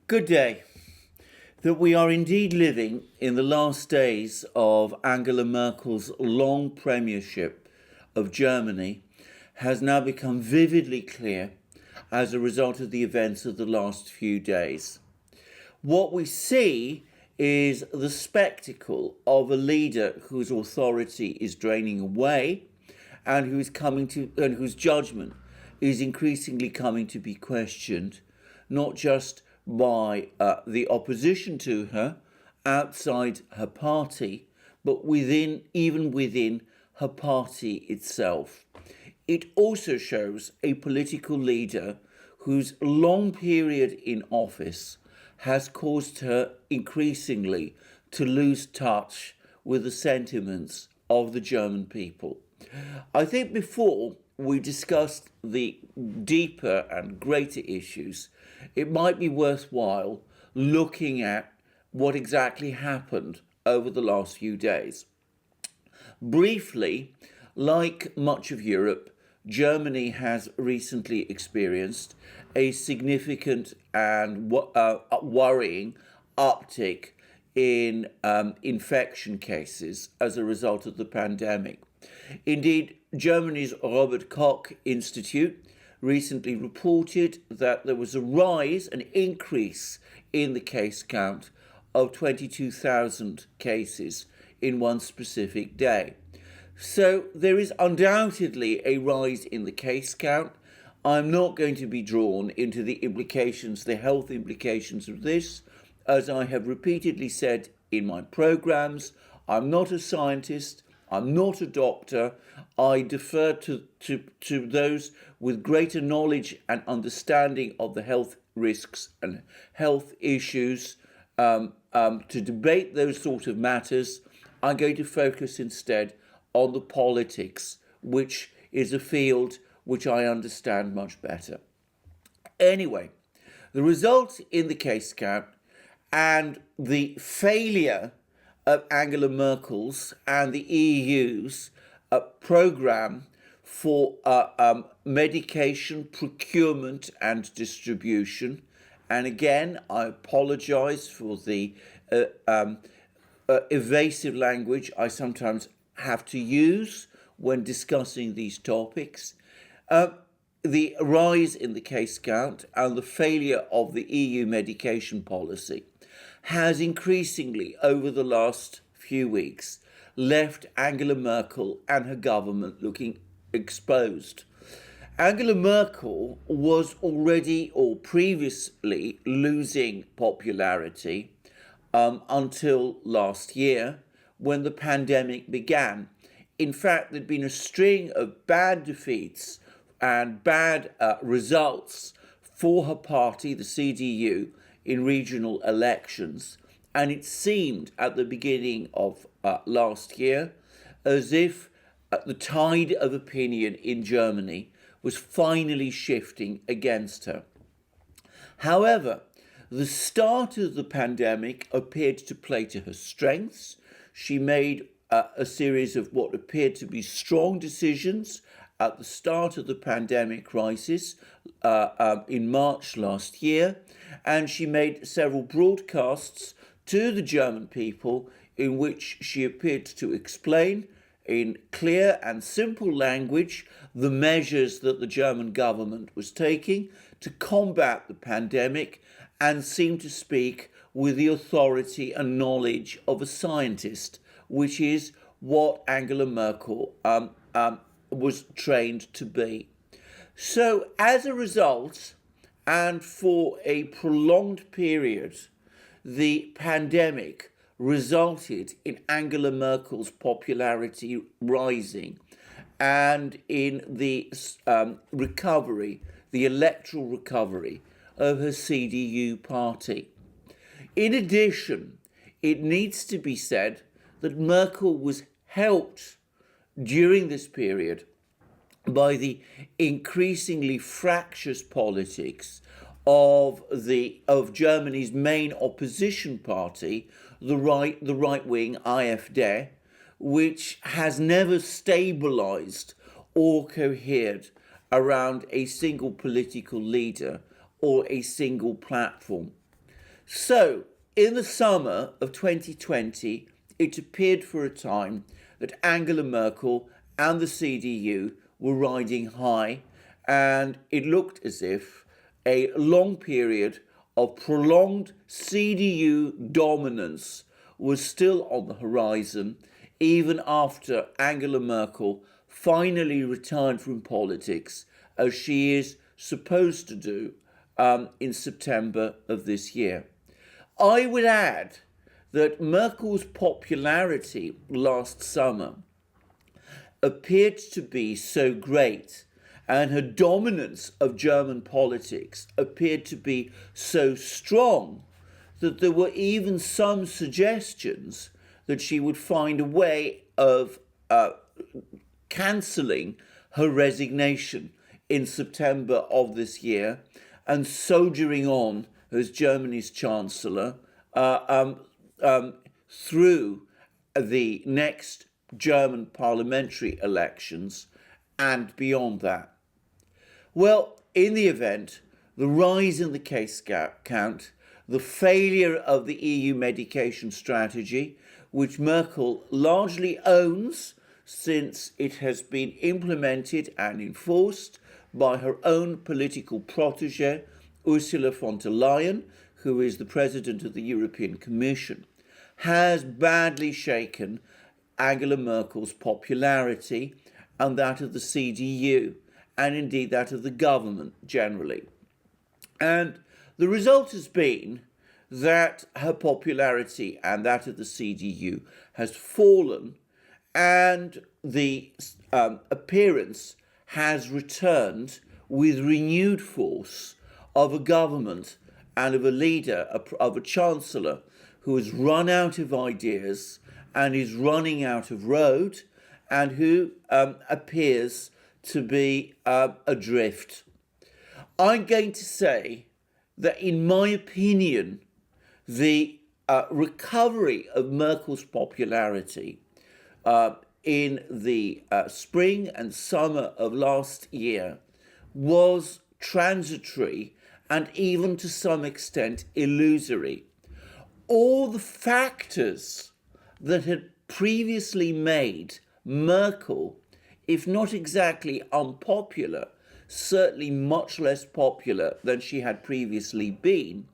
Good day. That we are indeed living in the last days of Angela Merkel's long premiership of Germany has now become vividly clear as a result of the events of the last few days. What we see is the spectacle of a leader whose authority is draining away and whose judgment is increasingly coming to be questioned, not just by the opposition to her outside her party, but even within her party itself. It also shows a political leader whose long period in office has caused her increasingly to lose touch with the sentiments of the German people. I think before we discussed the deeper and greater issues, it might be worthwhile looking at what exactly happened over the last few days. Briefly, like much of Europe, Germany has recently experienced a significant and worrying uptick in infection cases as a result of the pandemic. Indeed, Germany's Robert Koch Institute recently reported that there was an increase in the case count of 22,000 cases in one specific day. So there is undoubtedly a rise in the case count. I'm not going to be drawn into the health implications of this. As I have repeatedly said in my programs, I'm not a scientist, I'm not a doctor. I defer to those with greater knowledge and understanding of the health risks and health issues to debate those sort of matters. I'm going to focus instead on the politics, which is a field which I understand much better. Anyway, the result in the case count and the failure of Angela Merkel's and the EU's program for medication procurement and distribution. And again, I apologize for the evasive language I sometimes have to use when discussing these topics. The rise in the case count and the failure of the EU medication policy has increasingly, over the last few weeks, left Angela Merkel and her government looking exposed. Angela Merkel was already or previously losing popularity until last year when the pandemic began. In fact, there'd been a string of bad defeats and bad results for her party, the CDU, in regional elections. And it seemed at the beginning of last year as if the tide of opinion in Germany was finally shifting against her. However, the start of the pandemic appeared to play to her strengths. She made a series of what appeared to be strong decisions at the start of the pandemic crisis in March last year, and she made several broadcasts to the German people in which she appeared to explain in clear and simple language the measures that the German government was taking to combat the pandemic, and seemed to speak with the authority and knowledge of a scientist, which is what Angela Merkel was trained to be. So as a result, and for a prolonged period, the pandemic resulted in Angela Merkel's popularity rising and in the recovery, the electoral recovery of her CDU party. In addition, it needs to be said that Merkel was helped during this period by the increasingly fractious politics of Germany's main opposition party, the right-wing AfD, which has never stabilized or cohered around a single political leader or a single platform. So, in the summer of 2020, it appeared for a time that Angela Merkel and the CDU were riding high, and it looked as if a long period of prolonged CDU dominance was still on the horizon, even after Angela Merkel finally retired from politics, as she is supposed to do in September of this year. I would add that Merkel's popularity last summer appeared to be so great, and her dominance of German politics appeared to be so strong, that there were even some suggestions that she would find a way of cancelling her resignation in September of this year and soldiering on as Germany's chancellor through the next German parliamentary elections and beyond that. Well, in the event, the rise in the case count, the failure of the EU medication strategy, which Merkel largely owns since it has been implemented and enforced by her own political protégé, Ursula von der Leyen, who is the president of the European Commission, has badly shaken Angela Merkel's popularity and that of the CDU, and indeed that of the government generally. And the result has been that her popularity and that of the CDU has fallen, and the appearance has returned with renewed force of a government and of a leader, of a chancellor who has run out of ideas and is running out of road, and who appears to be adrift. I'm going to say that, in my opinion, the recovery of Merkel's popularity in the spring and summer of last year was transitory and even to some extent illusory. All the factors that had previously made Merkel, if not exactly unpopular, certainly much less popular than she had previously been,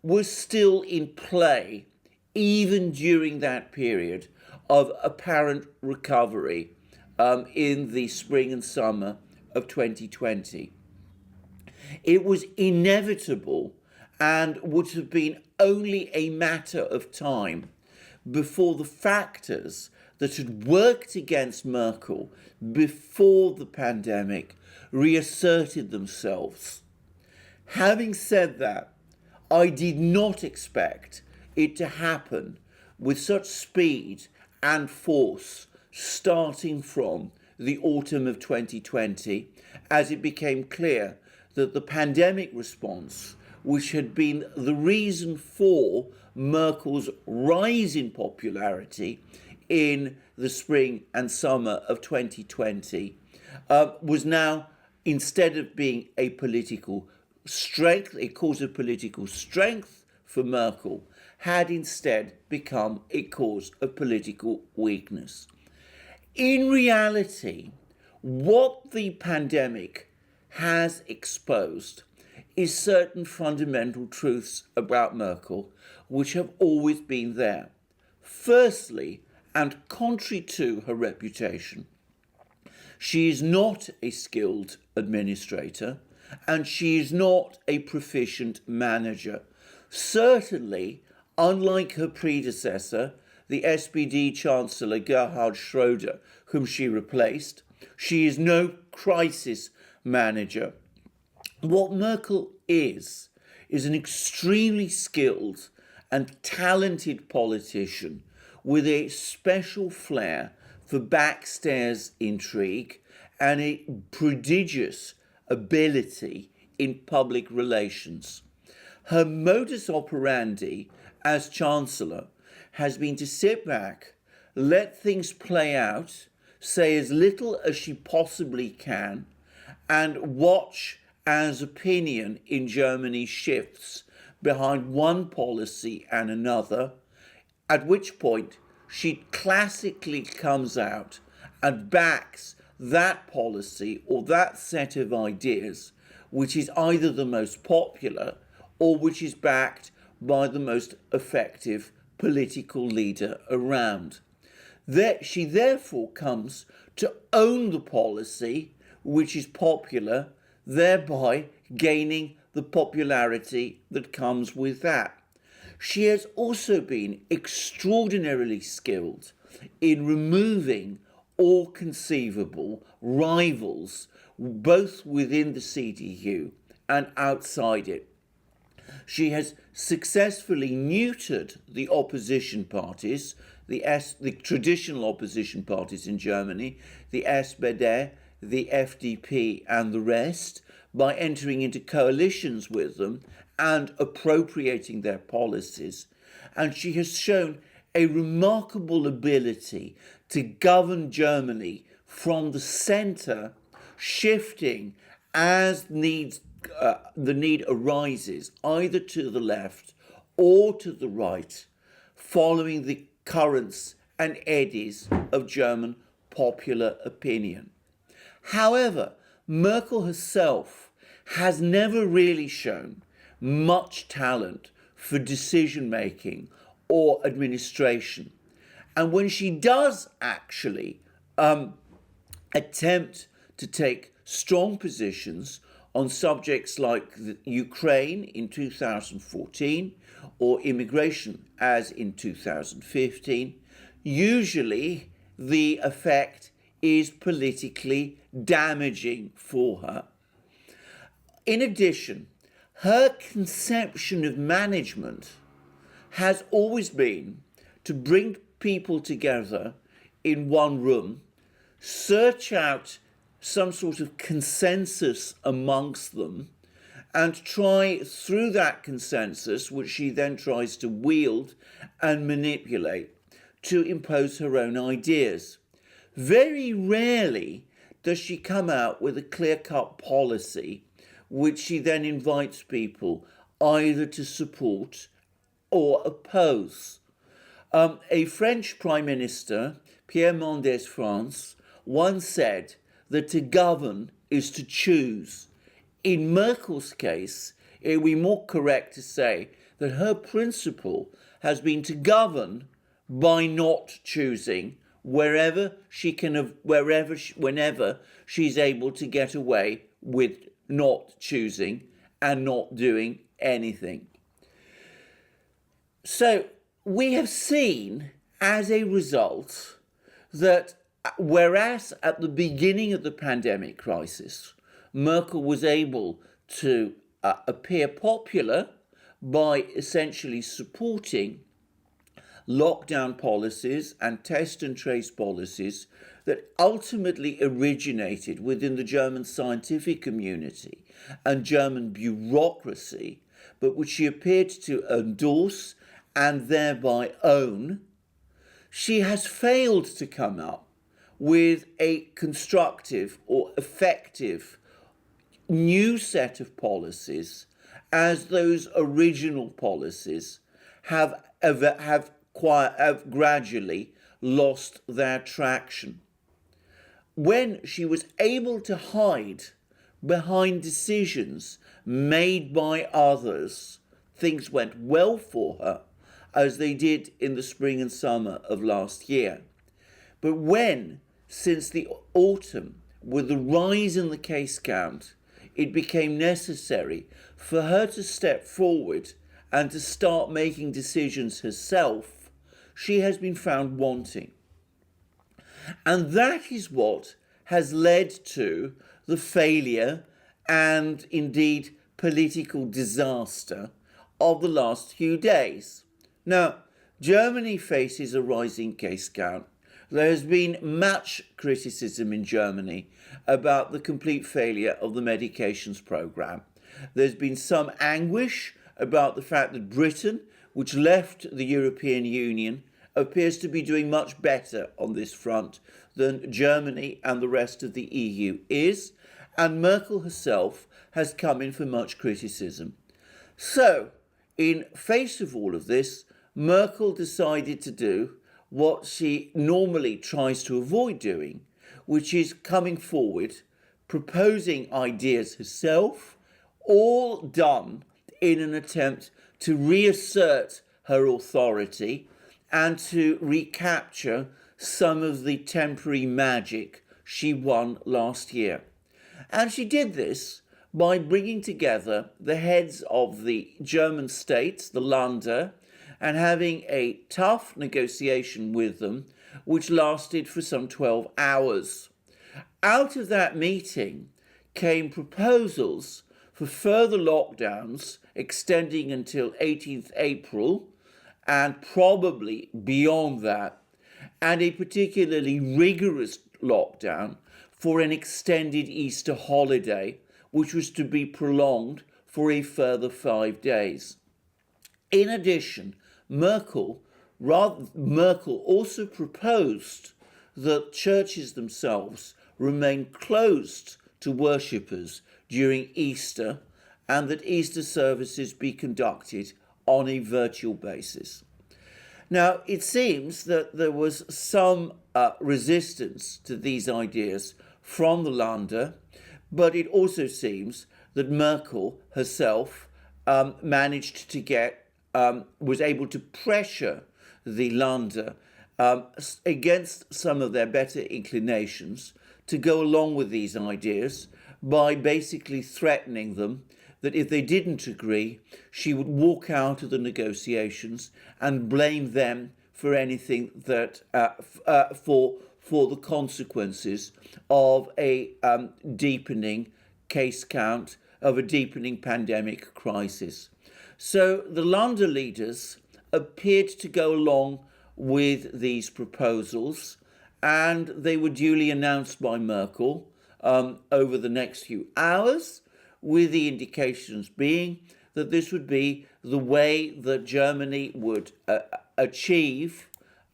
was still in play even during that period of apparent recovery in the spring and summer of 2020. It was inevitable and would have been only a matter of time before the factors that had worked against Merkel before the pandemic reasserted themselves. Having said that, I did not expect it to happen with such speed and force starting from the autumn of 2020, as it became clear that the pandemic response, which had been the reason for Merkel's rise in popularity in the spring and summer of 2020, was now, instead of being a political strength, a cause of political strength for Merkel, had instead become a cause of political weakness. In reality, what the pandemic has exposed is certain fundamental truths about Merkel which have always been there. Firstly, and contrary to her reputation, she is not a skilled administrator and she is not a proficient manager. Certainly, unlike her predecessor, the SPD Chancellor Gerhard Schröder, whom she replaced, she is no crisis manager. What Merkel is an extremely skilled and talented politician with a special flair for backstairs intrigue and a prodigious ability in public relations. Her modus operandi as Chancellor has been to sit back, let things play out, say as little as she possibly can, and watch as opinion in Germany shifts behind one policy and another, at which point she classically comes out and backs that policy or that set of ideas which is either the most popular or which is backed by the most effective political leader around. She therefore comes to own the policy which is popular, thereby gaining the popularity that comes with that. She has also been extraordinarily skilled in removing all conceivable rivals, both within the CDU and outside it. She has successfully neutered the opposition parties, the traditional opposition parties in Germany, the SPD, the FDP, and the rest, by entering into coalitions with them and appropriating their policies. And she has shown a remarkable ability to govern Germany from the centre, shifting as the need arises, either to the left or to the right, following the currents and eddies of German popular opinion. However, Merkel herself has never really shown much talent for decision making or administration. And when she does actually attempt to take strong positions on subjects like Ukraine in 2014 or immigration as in 2015, usually the effect is politically damaging for her. In addition, her conception of management has always been to bring people together in one room, search out some sort of consensus amongst them, and try through that consensus, which she then tries to wield and manipulate, to impose her own ideas. Very rarely does she come out with a clear-cut policy which she then invites people either to support or oppose. A French Prime Minister, Pierre Mendès France, once said that to govern is to choose. In Merkel's case, it would be more correct to say that her principle has been to govern by not choosing whenever she's able to get away with not choosing and not doing anything. So we have seen as a result that whereas at the beginning of the pandemic crisis, Merkel was able to appear popular by essentially supporting lockdown policies and test and trace policies that ultimately originated within the German scientific community and German bureaucracy, but which she appeared to endorse and thereby own, she has failed to come up with a constructive or effective new set of policies, as those original policies have gradually lost their traction. When she was able to hide behind decisions made by others, things went well for her, as they did in the spring and summer of last year. But when, since the autumn, with the rise in the case count, it became necessary for her to step forward and to start making decisions herself, she has been found wanting. And that is what has led to the failure and indeed political disaster of the last few days. Now, Germany faces a rising case count. There has been much criticism in Germany about the complete failure of the medications programme. There's been some anguish about the fact that Britain, which left the European Union, appears to be doing much better on this front than Germany and the rest of the EU is, and Merkel herself has come in for much criticism. So, in face of all of this, Merkel decided to do what she normally tries to avoid doing, which is coming forward, proposing ideas herself, all done in an attempt to reassert her authority and to recapture some of the temporary magic she won last year. And she did this by bringing together the heads of the German states, the Länder, and having a tough negotiation with them, which lasted for some 12 hours. Out of that meeting came proposals for further lockdowns extending until 18th April and probably beyond that, and a particularly rigorous lockdown for an extended Easter holiday, which was to be prolonged for a further 5 days. In addition, Merkel also proposed that churches themselves remain closed to worshippers during Easter and that Easter services be conducted on a virtual basis. Now, it seems that there was some resistance to these ideas from the Länder, but it also seems that Merkel herself managed to was able to pressure the Länder against some of their better inclinations to go along with these ideas by basically threatening them that if they didn't agree, she would walk out of the negotiations and blame them for anything that for the consequences of a deepening case count, of a deepening pandemic crisis. So the Länder leaders appeared to go along with these proposals, and they were duly announced by Merkel over the next few hours, with the indications being that this would be the way that Germany would achieve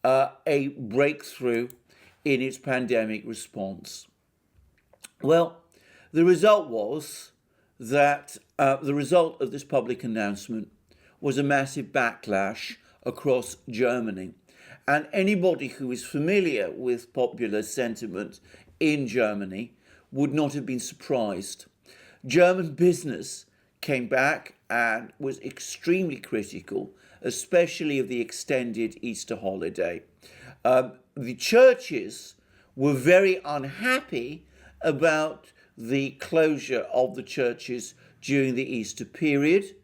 a breakthrough in its pandemic response. Well, the result was that the result of this public announcement was a massive backlash across Germany. And anybody who is familiar with popular sentiment in Germany would not have been surprised. German business came back and was extremely critical, especially of the extended Easter holiday. The churches were very unhappy about the closure of the churches during the Easter period.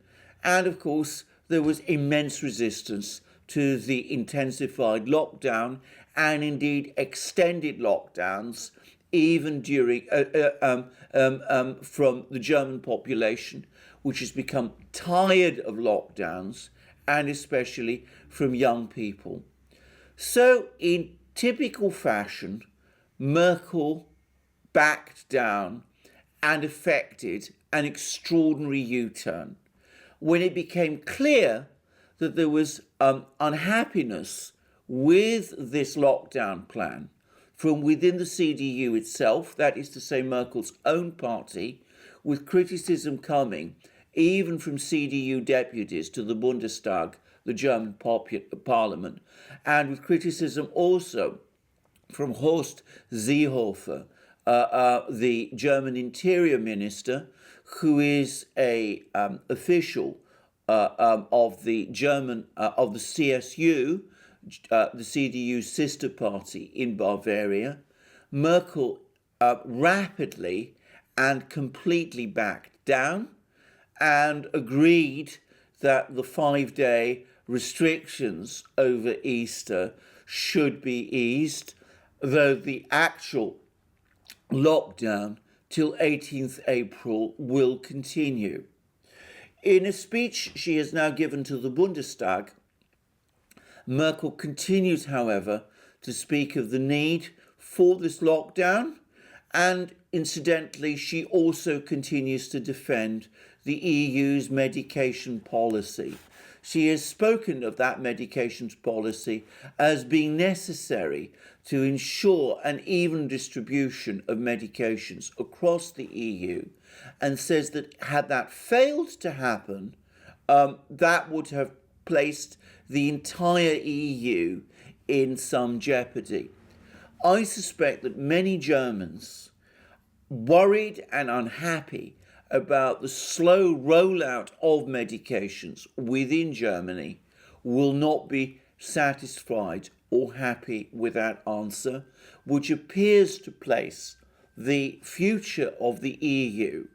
And of course, there was immense resistance to the intensified lockdown and indeed extended lockdowns, even during from the German population, which has become tired of lockdowns, and especially from young people. So in typical fashion, Merkel backed down and effected an extraordinary U-turn when it became clear that there was unhappiness with this lockdown plan from within the CDU itself, that is to say Merkel's own party, with criticism coming even from CDU deputies to the Bundestag, the German parliament, and with criticism also from Horst Seehofer, the German interior minister, who is a official of the German of the CSU, the CDU's sister party in Bavaria. Merkel rapidly and completely backed down and agreed that the 5-day restrictions over Easter should be eased, though the actual lockdown till 18th April will continue. In a speech she has now given to the Bundestag, Merkel continues, however, to speak of the need for this lockdown, and incidentally, she also continues to defend the EU's medication policy. She has spoken of that medications policy as being necessary to ensure an even distribution of medications across the EU, and says that had that failed to happen, that would have placed the entire EU in some jeopardy. I suspect that many Germans, worried and unhappy about the slow rollout of medications within Germany, will not be satisfied or happy with that answer, which appears to place the future of the EU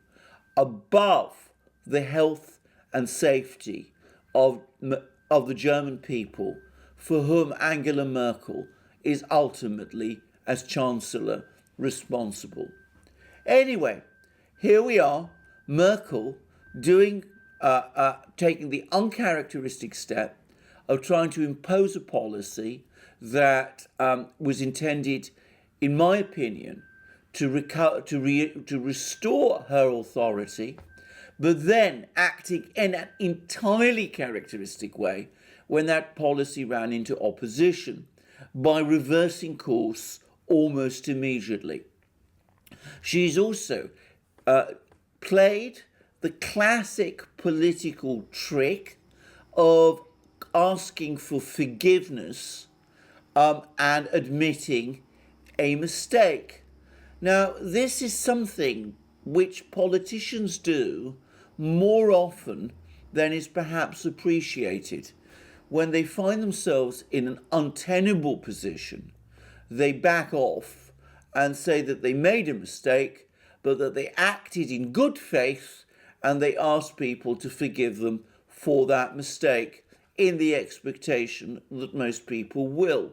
above the health and safety of the German people, for whom Angela Merkel is ultimately, as Chancellor, responsible. Anyway, here we are, Merkel taking the uncharacteristic step of trying to impose a policy that was intended, in my opinion, to restore her authority, but then acting in an entirely characteristic way when that policy ran into opposition by reversing course almost immediately. She's also played the classic political trick of asking for forgiveness and admitting a mistake. Now, this is something which politicians do more often than is perhaps appreciated. When they find themselves in an untenable position, they back off and say that they made a mistake, but that they acted in good faith, and they ask people to forgive them for that mistake in the expectation that most people will.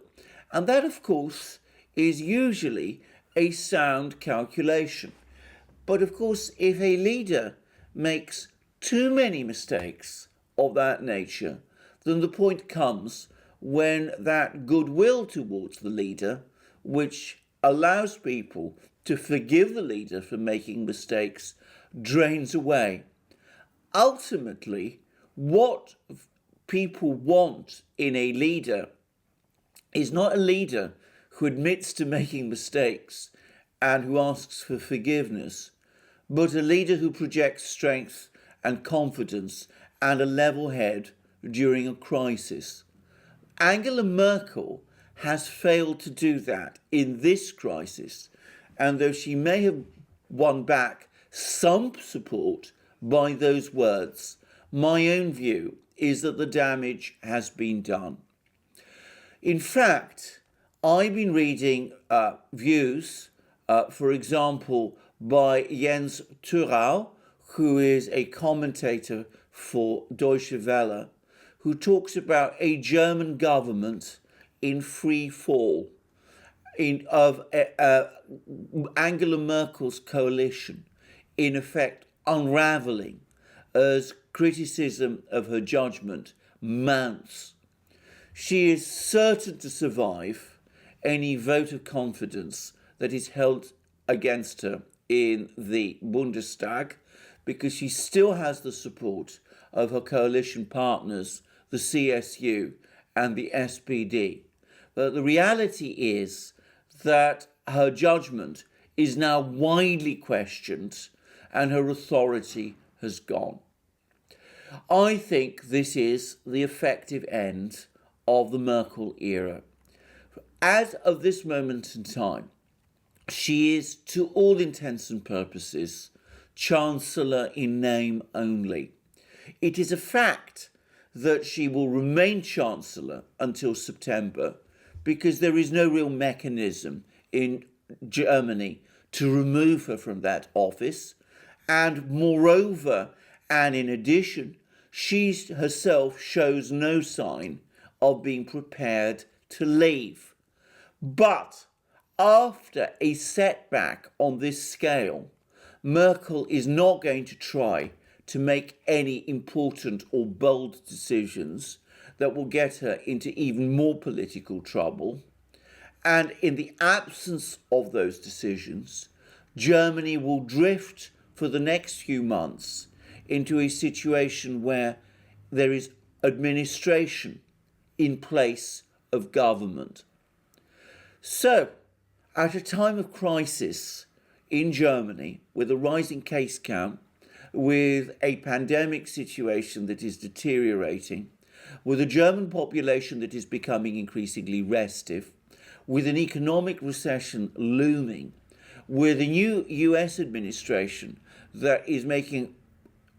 And that, of course, is usually a sound calculation. But of course, if a leader makes too many mistakes of that nature, then the point comes when that goodwill towards the leader, which allows people to forgive the leader for making mistakes, drains away. Ultimately, what people want in a leader is not a leader who admits to making mistakes and who asks for forgiveness, but a leader who projects strength and confidence and a level head during a crisis. Angela Merkel has failed to do that in this crisis, and though she may have won back some support by those words, my own view is that the damage has been done. In fact, I've been reading views, for example, by Jens Duran, who is a commentator for Deutsche Welle, who talks about a German government in free fall of Angela Merkel's coalition, in effect unraveling as criticism of her judgment mounts. She is certain to survive any vote of confidence that is held against her in the Bundestag, because she still has the support of her coalition partners, the CSU and the SPD. But the reality is that her judgment is now widely questioned and her authority has gone. I think this is the effective end of the Merkel era. As of this moment in time, she is, to all intents and purposes, Chancellor in name only. It is a fact that she will remain Chancellor until September, because there is no real mechanism in Germany to remove her from that office. And moreover, and in addition, she herself shows no sign of being prepared to leave. But after a setback on this scale, Merkel is not going to try to make any important or bold decisions that will get her into even more political trouble. And in the absence of those decisions, Germany will drift for the next few months into a situation where there is administration in place of government. So, at a time of crisis in Germany, with a rising case count, with a pandemic situation that is deteriorating, with a German population that is becoming increasingly restive, with an economic recession looming, with a new US administration that is making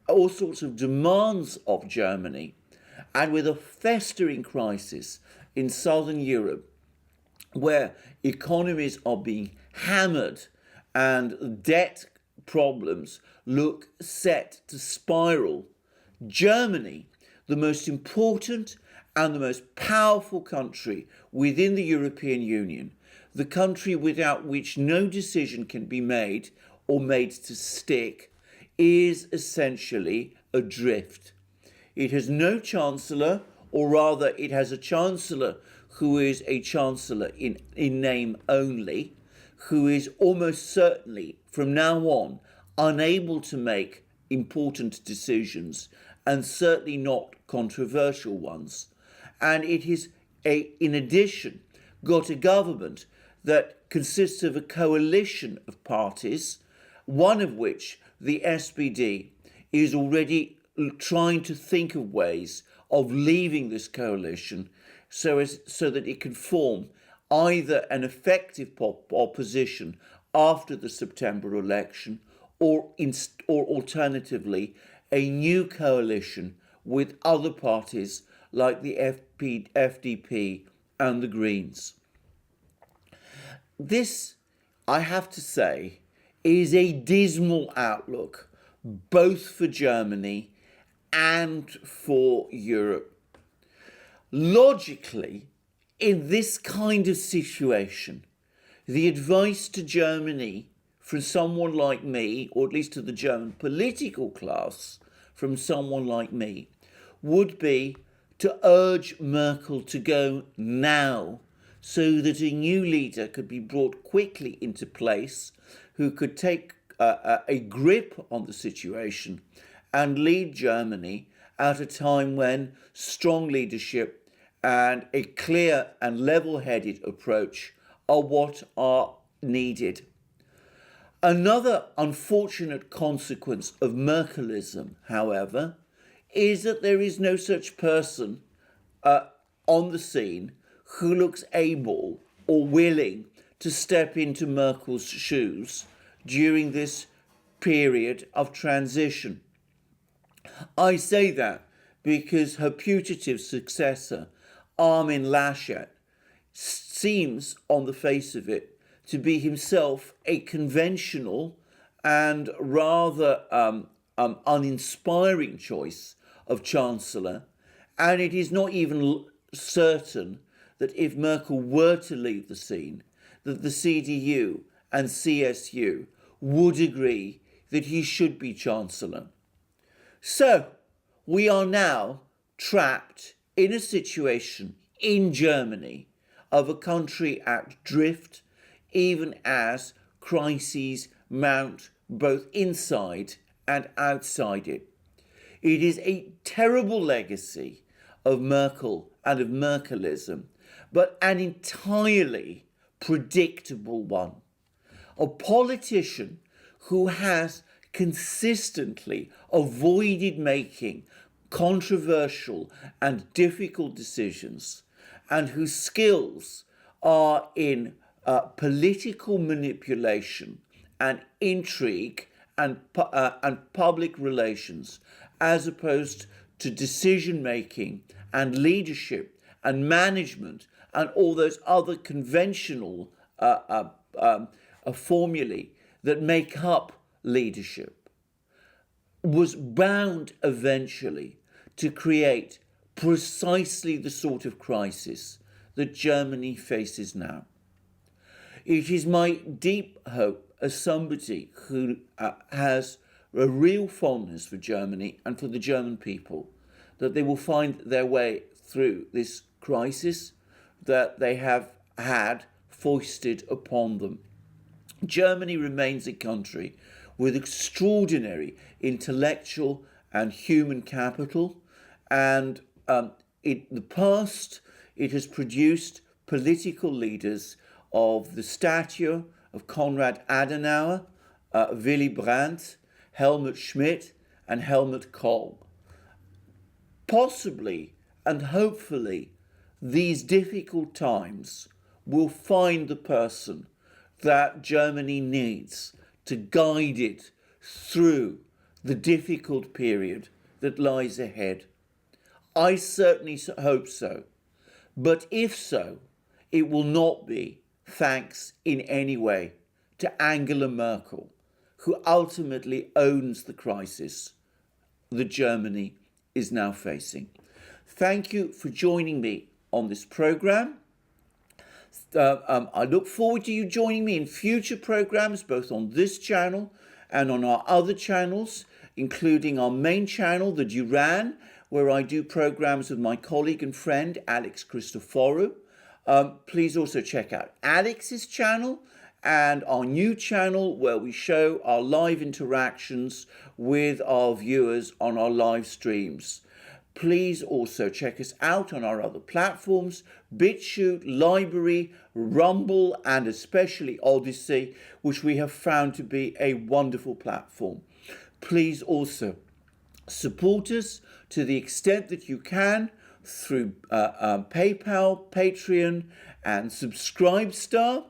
all sorts of demands of Germany, and with a festering crisis in southern Europe, where economies are being hammered and debt problems look set to spiral, Germany, the most important and the most powerful country within the European Union, the country without which no decision can be made or made to stick, is essentially adrift. It has no chancellor, or rather it has a chancellor who is a chancellor in name only, who is almost certainly from now on unable to make important decisions, and certainly not controversial ones. And it is in addition got a government that consists of a coalition of parties, one of which, the SPD, is already trying to think of ways of leaving this coalition so that it can form either an effective opposition after the September election, or alternatively a new coalition with other parties like the FDP and the Greens. This, I have to say, is a dismal outlook both for Germany and for Europe. Logically, in this kind of situation, the advice to Germany from someone like me, or at least to the German political class from someone like me, would be to urge Merkel to go now, so that a new leader could be brought quickly into place who could take a grip on the situation and lead Germany at a time when strong leadership and a clear and level-headed approach are what are needed. Another unfortunate consequence of Merkelism, however, is that there is no such person on the scene who looks able or willing to step into Merkel's shoes during this period of transition. I say that because her putative successor, Armin Laschet, seems, on the face of it, to be himself a conventional and rather uninspiring choice of chancellor, and it is not even certain that if Merkel were to leave the scene, that the CDU and CSU would agree that he should be chancellor. So we are now trapped in a situation in Germany of a country at drift, even as crises mount both inside and outside it. It is a terrible legacy of Merkel and of Merkelism, but an entirely predictable one. A politician who has consistently avoided making controversial and difficult decisions, and whose skills are in political manipulation and intrigue and public relations, as opposed to decision making and leadership and management and all those other conventional formulae that make up leadership, was bound eventually to create precisely the sort of crisis that Germany faces now. It is my deep hope, as somebody who has a real fondness for Germany and for the German people, that they will find their way through this crisis that they have had foisted upon them. Germany remains a country with extraordinary intellectual and human capital, and in the past it has produced political leaders of the stature of Konrad Adenauer, Willy Brandt, Helmut Schmidt, and Helmut Kohl. Possibly and hopefully these difficult times will find the person that Germany needs to guide it through the difficult period that lies ahead. I certainly hope so. But if so, it will not be thanks in any way to Angela Merkel, who ultimately owns the crisis that Germany is now facing. Thank you for joining me on this program. I look forward to you joining me in future programs, both on this channel and on our other channels, including our main channel, the Duran, where I do programs with my colleague and friend, Alex Christoforou. Please also check out Alex's channel and our new channel where we show our live interactions with our viewers on our live streams. Please also check us out on our other platforms, BitChute, Library, Rumble, and especially Odyssey, which we have found to be a wonderful platform. Please also support us to the extent that you can through PayPal, Patreon, and Subscribestar.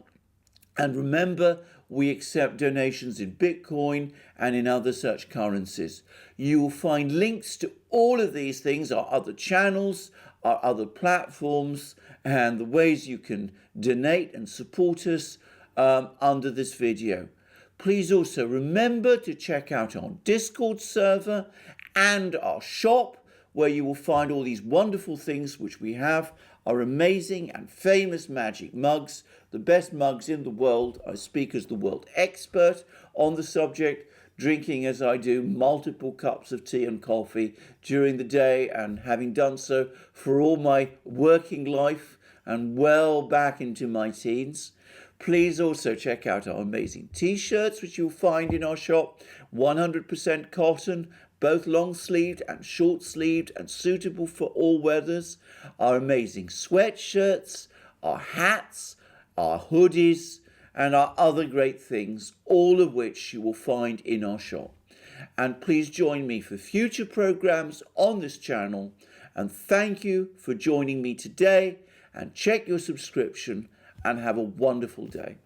And remember, we accept donations in Bitcoin and in other such currencies. You will find links to all of these things, our other channels, our other platforms, and the ways you can donate and support us under this video. Please also remember to check out our Discord server and our shop, where you will find all these wonderful things which we have, our amazing and famous magic mugs, the best mugs in the world. I speak as the world expert on the subject, drinking as I do multiple cups of tea and coffee during the day, and having done so for all my working life and well back into my teens. Please also check out our amazing t-shirts, which you'll find in our shop, 100% cotton, both long-sleeved and short-sleeved and suitable for all weathers. Our amazing sweatshirts, our hats, our hoodies, and our other great things, all of which you will find in our shop. And please join me for future programs on this channel. And thank you for joining me today. And check your subscription and have a wonderful day.